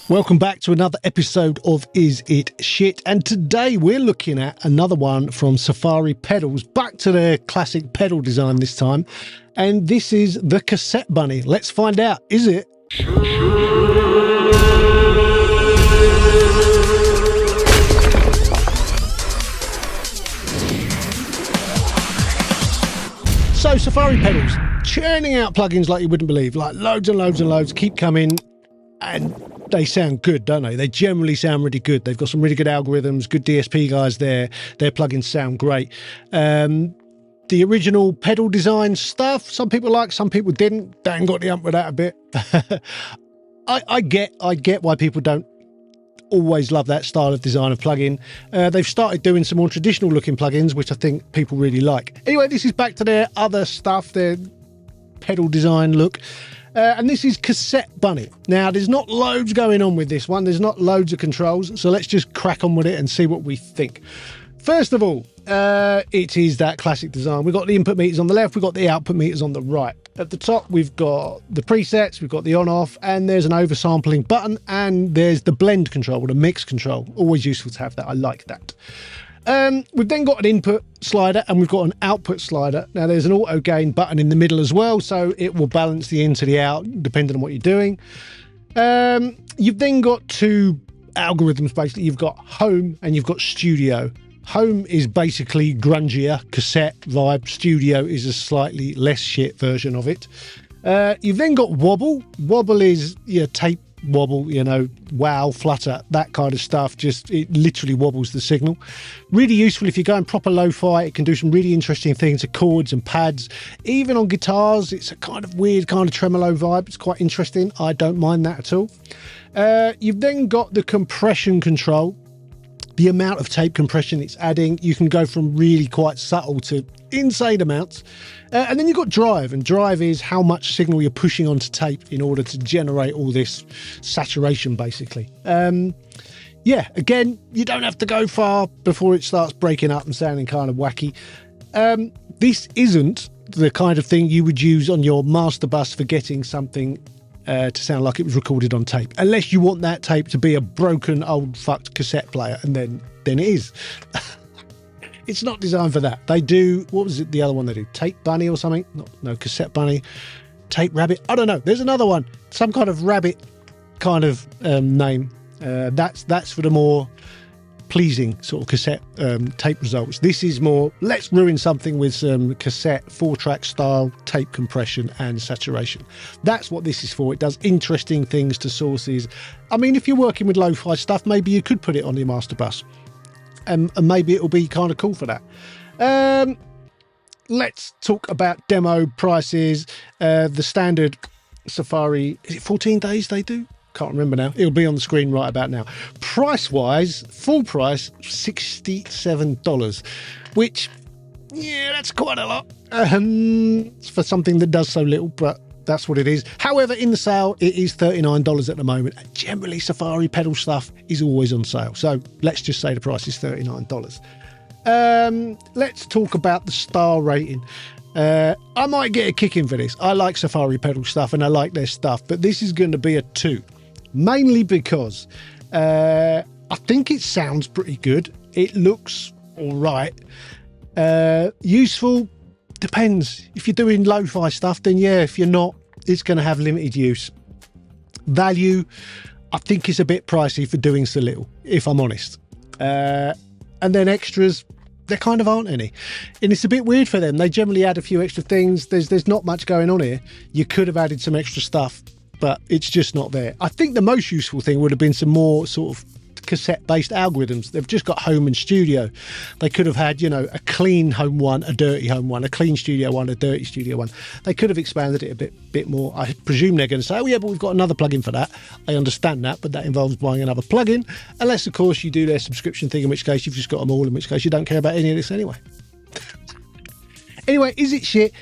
Welcome back to another episode of Is It Shit? And today we're looking at another one from Safari Pedals, back to their classic pedal design this time. And this is the Cassette Bunny. Let's find out, is it? So Safari Pedals, churning out plugins like you wouldn't believe, like loads and loads and loads, keep coming, and they sound good, don't they? They generally sound really good. They've got some really good algorithms, good DSP guys there. Their plugins sound great. The original pedal design stuff, some people like, some people didn't. Dan got the ump with that a bit. I get why people don't always love that style of design of plugin. They've started doing some more traditional looking plugins, which I think people really like. Anyway, this is back to their other stuff, their pedal design look. And this is Cassette Bunny. Now, there's not loads going on with this one. There's not loads of controls. So let's just crack on with it and see what we think. First of all, it is that classic design. We've got the input meters on the left. We've got the output meters on the right. At the top, we've got the presets. We've got the on-off. And there's an oversampling button. And there's the blend control or the mix control. Always useful to have that. I like that. We've then got an input slider and we've got an output slider. Now there's an auto gain button in the middle as well, so it will balance the in to the out depending on what you're doing. You've then got two algorithms basically. You've got home and you've got studio. Home is basically grungier, cassette vibe. Studio is a slightly less shit version of it. You've then got wobble. Wobble is your tape wobble, you know, wow, flutter, that kind of stuff. Just it literally wobbles the signal. Really useful if you're going proper lo-fi. It can do some really interesting things to chords and pads. Even on guitars, it's a kind of weird kind of tremolo vibe. It's quite interesting. I don't mind that at all. You've then got the compression control. The amount of tape compression it's adding, you can go from really quite subtle to insane amounts. And then you've got drive, and drive is how much signal you're pushing onto tape in order to generate all this saturation, basically. Yeah, again, you don't have to go far before it starts breaking up and sounding kind of wacky. This isn't the kind of thing you would use on your master bus for getting something to sound like it was recorded on tape, unless you want that tape to be a broken old fucked cassette player, and then it is. It's not designed for that. They do, what was it, the other one they do? Tape Bunny or something? No, Cassette Bunny. Tape Rabbit. I don't know. There's another one. Some kind of rabbit kind of name. That's for the more pleasing sort of cassette tape results. This is more, let's ruin something with some cassette 4-track style tape compression and saturation. That's what this is for. It does interesting things to sources. I mean, if you're working with lo-fi stuff, maybe you could put it on your master bus. And maybe it'll be kind of cool for that. Let's talk about demo prices. The standard Safari, is it 14 days they do? Can't remember now. It'll be on the screen right about now. Price wise, full price, $67, which, yeah, that's quite a lot for something that does so little, but that's what it is. However, in the sale, it is $39 at the moment. And generally, Safari pedal stuff is always on sale. So let's just say the price is $39. Let's talk about the star rating. I might get a kick in for this. I like Safari pedal stuff and I like their stuff, but this is going to be a 2. Mainly because I think it sounds pretty good. It looks all right. Useful, depends. If you're doing lo-fi stuff, then yeah. If you're not, it's going to have limited use. Value, I think it's a bit pricey for doing so little, if I'm honest. And then extras, there kind of aren't any. And it's a bit weird for them. They generally add a few extra things. There's not much going on here. You could have added some extra stuff, but it's just not there. I think the most useful thing would have been some more sort of cassette-based algorithms. They've just got home and studio. They could have had, you know, a clean home one, a dirty home one, a clean studio one, a dirty studio one. They could have expanded it a bit more. I presume they're going to say, oh yeah, but we've got another plugin for that. I understand that, but that involves buying another plugin, unless of course you do their subscription thing, in which case you've just got them all, in which case you don't care about any of this anyway. Anyway, is it shit?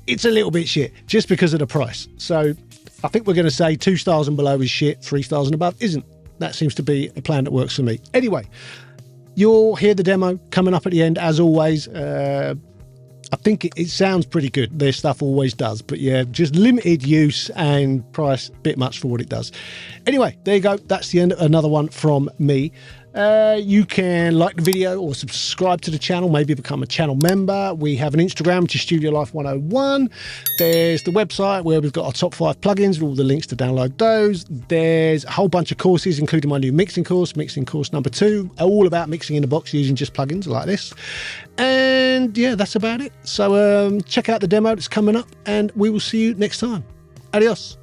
It's a little bit shit, just because of the price. So I think we're going to say 2 stars and below is shit, 3 stars and above isn't. That seems to be a plan that works for me. Anyway, you'll hear the demo coming up at the end, as always. I think it sounds pretty good. Their stuff always does. But yeah, just limited use and price a bit much for what it does. Anyway, there you go. That's the end. Another one from me. You can like the video or subscribe to the channel, maybe become a channel member. We have an Instagram, which is Studio Life 101. There's the website where we've got our top 5 plugins with all the links to download those. There's a whole bunch of courses, including my new mixing course number 2, all about mixing in the box using just plugins like this. And yeah, that's about it. So check out the demo that's coming up, and we will see you next time. Adios.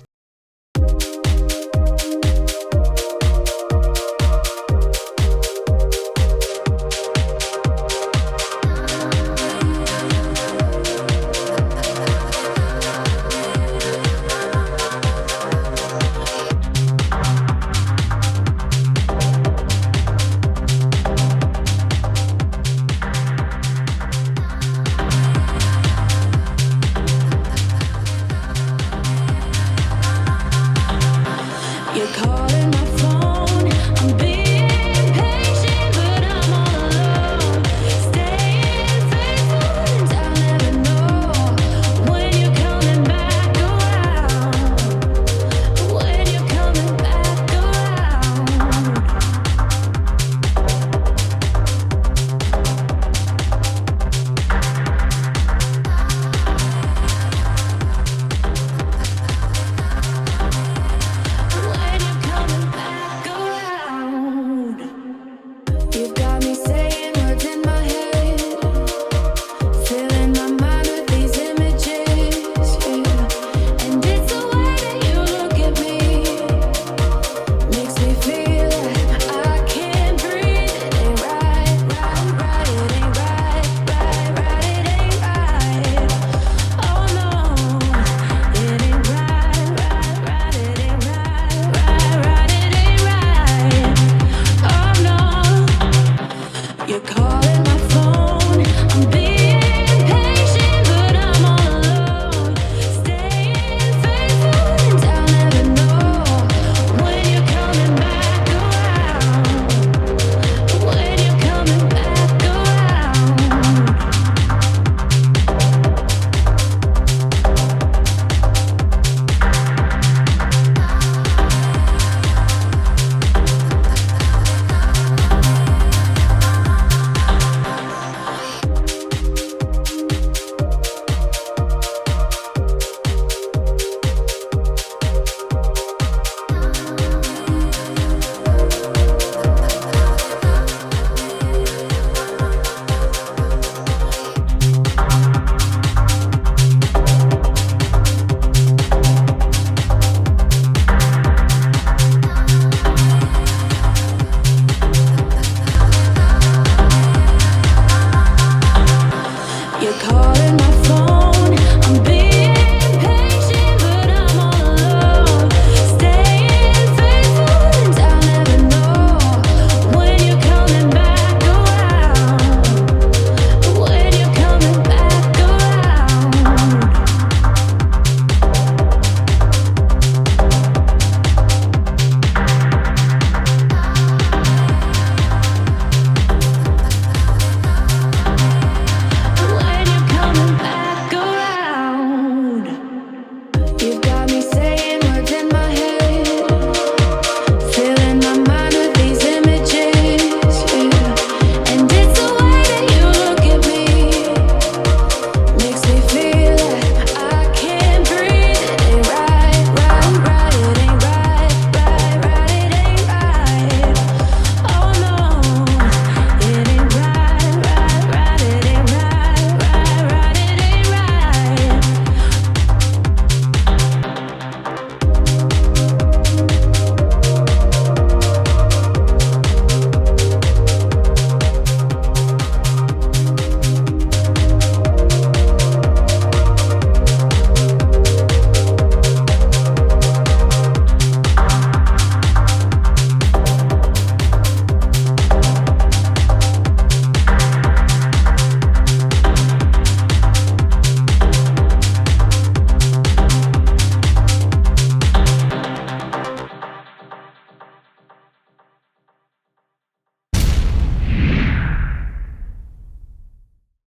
You're calling my phone.